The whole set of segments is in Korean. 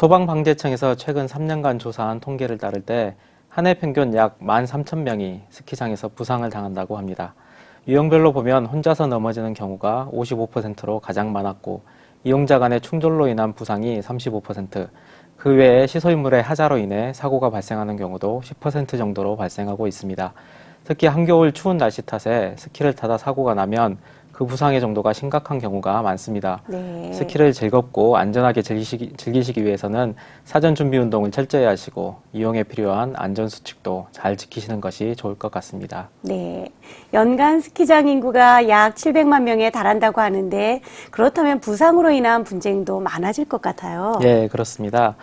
소방방재청에서 최근 3년간 조사한 통계를 따를 때 한 해 평균 약 13,000명이 스키장에서 부상을 당한다고 합니다. 유형별로 보면 혼자서 넘어지는 경우가 55%로 가장 많았고 이용자 간의 충돌로 인한 부상이 35%, 그 외에 시설물의 하자로 인해 사고가 발생하는 경우도 10% 정도로 발생하고 있습니다. 특히 한겨울 추운 날씨 탓에 스키를 타다 사고가 나면 그 부상의 정도가 심각한 경우가 많습니다. 네. 스키를 즐겁고 안전하게 즐기시기 위해서는 사전 준비 운동을 철저히 하시고 이용에 필요한 안전수칙도 잘 지키시는 것이 좋을 것 같습니다. 네. 연간 스키장 인구가 약 700만 명에 달한다고 하는데 그렇다면 부상으로 인한 분쟁도 많아질 것 같아요. 네, 그렇습니다.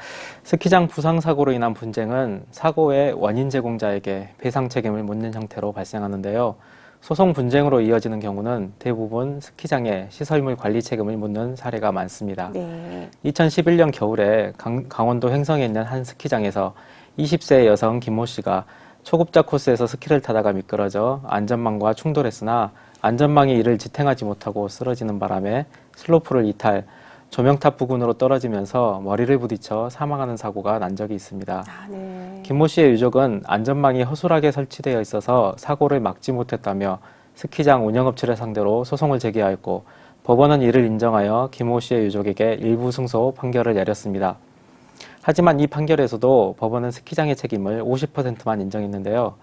스키장 부상 사고로 인한 분쟁은 사고의 원인 제공자에게 배상 책임을 묻는 형태로 발생하는데요. 소송 분쟁으로 이어지는 경우는 대부분 스키장의 시설물 관리 책임을 묻는 사례가 많습니다. 네. 2011년 겨울에 강원도 횡성에 있는 한 스키장에서 20세 여성 김모 씨가 초급자 코스에서 스키를 타다가 미끄러져 안전망과 충돌했으나 안전망이 이를 지탱하지 못하고 쓰러지는 바람에 슬로프를 이탈, 조명탑 부근으로 떨어지면서 머리를 부딪혀 사망하는 사고가 난 적이 있습니다. 네. 김모 씨의 유족은 안전망이 허술하게 설치되어 있어서 사고를 막지 못했다며 스키장 운영업체를 상대로 소송을 제기하였고 법원은 이를 인정하여 김모 씨의 유족에게 일부 승소 판결을 내렸습니다. 하지만 이 판결에서도 법원은 스키장의 책임을 50%만 인정했는데요.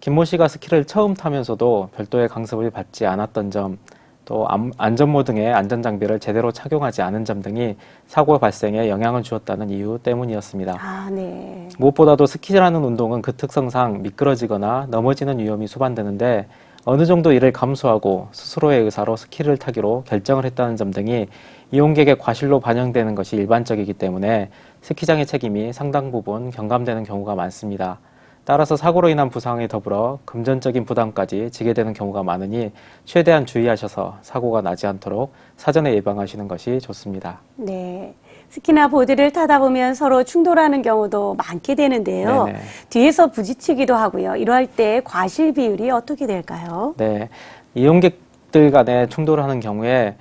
김모 씨가 스키를 처음 타면서도 별도의 강습을 받지 않았던 점, 또 안전모 등의 안전장비를 제대로 착용하지 않은 점 등이 사고 발생에 영향을 주었다는 이유 때문이었습니다. 네. 무엇보다도 스키라는 운동은 그 특성상 미끄러지거나 넘어지는 위험이 수반되는데 어느 정도 이를 감수하고 스스로의 의사로 스키를 타기로 결정을 했다는 점 등이 이용객의 과실로 반영되는 것이 일반적이기 때문에 스키장의 책임이 상당 부분 경감되는 경우가 많습니다. 따라서 사고로 인한 부상에 더불어 금전적인 부담까지 지게 되는 경우가 많으니 최대한 주의하셔서 사고가 나지 않도록 사전에 예방하시는 것이 좋습니다. 네. 스키나 보드를 타다 보면 서로 충돌하는 경우도 많게 되는데요. 네네. 뒤에서 부딪히기도 하고요. 이러할 때 과실 비율이 어떻게 될까요? 네. 이용객들 간에 충돌을 하는 경우에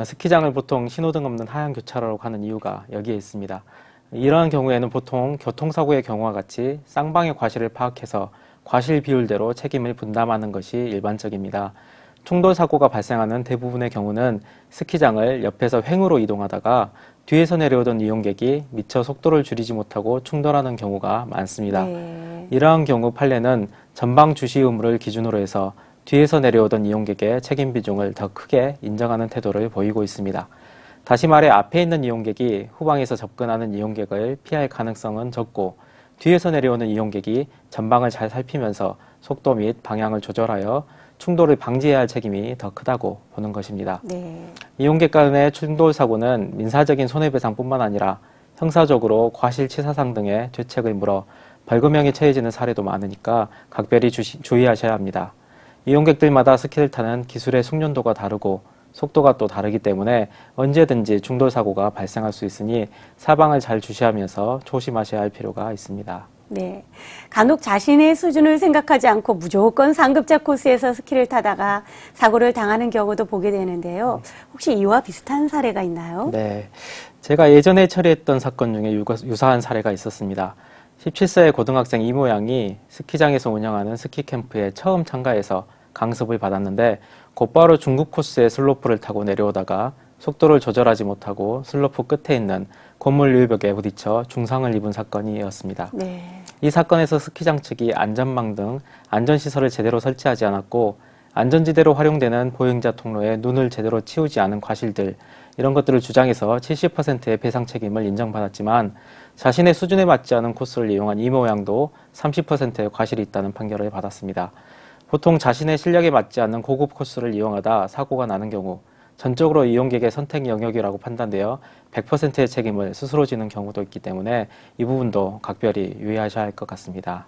스키장을 보통 신호등 없는 하얀 교차로라고 하는 이유가 여기에 있습니다. 이러한 경우에는 보통 교통사고의 경우와 같이 쌍방의 과실을 파악해서 과실 비율대로 책임을 분담하는 것이 일반적입니다. 충돌 사고가 발생하는 대부분의 경우는 스키장을 옆에서 횡으로 이동하다가 뒤에서 내려오던 이용객이 미처 속도를 줄이지 못하고 충돌하는 경우가 많습니다. 네. 이러한 경우 판례는 전방 주시 의무를 기준으로 해서 뒤에서 내려오던 이용객의 책임 비중을 더 크게 인정하는 태도를 보이고 있습니다. 다시 말해 앞에 있는 이용객이 후방에서 접근하는 이용객을 피할 가능성은 적고 뒤에서 내려오는 이용객이 전방을 잘 살피면서 속도 및 방향을 조절하여 충돌을 방지해야 할 책임이 더 크다고 보는 것입니다. 네. 이용객 간의 충돌 사고는 민사적인 손해배상뿐만 아니라 형사적으로 과실치사상 등의 죄책을 물어 벌금형에 처해지는 사례도 많으니까 각별히 주의하셔야 합니다. 이용객들마다 스키를 타는 기술의 숙련도가 다르고 속도가 또 다르기 때문에 언제든지 충돌 사고가 발생할 수 있으니 사방을 잘 주시하면서 조심하셔야 할 필요가 있습니다. 네. 간혹 자신의 수준을 생각하지 않고 무조건 상급자 코스에서 스키를 타다가 사고를 당하는 경우도 보게 되는데요. 혹시 이와 비슷한 사례가 있나요? 네. 제가 예전에 처리했던 사건 중에 유사한 사례가 있었습니다. 17세의 고등학생 이모 양이 스키장에서 운영하는 스키 캠프에 처음 참가해서 강습을 받았는데 곧바로 중급 코스의 슬로프를 타고 내려오다가 속도를 조절하지 못하고 슬로프 끝에 있는 건물 유의벽에 부딪혀 중상을 입은 사건이었습니다. 네. 이 사건에서 스키장 측이 안전망 등 안전시설을 제대로 설치하지 않았고 안전지대로 활용되는 보행자 통로에 눈을 제대로 치우지 않은 과실들, 이런 것들을 주장해서 70%의 배상 책임을 인정받았지만 자신의 수준에 맞지 않은 코스를 이용한 이모 양도 30%의 과실이 있다는 판결을 받았습니다. 보통 자신의 실력에 맞지 않는 고급 코스를 이용하다 사고가 나는 경우 전적으로 이용객의 선택 영역이라고 판단되어 100%의 책임을 스스로 지는 경우도 있기 때문에 이 부분도 각별히 유의하셔야 할 것 같습니다.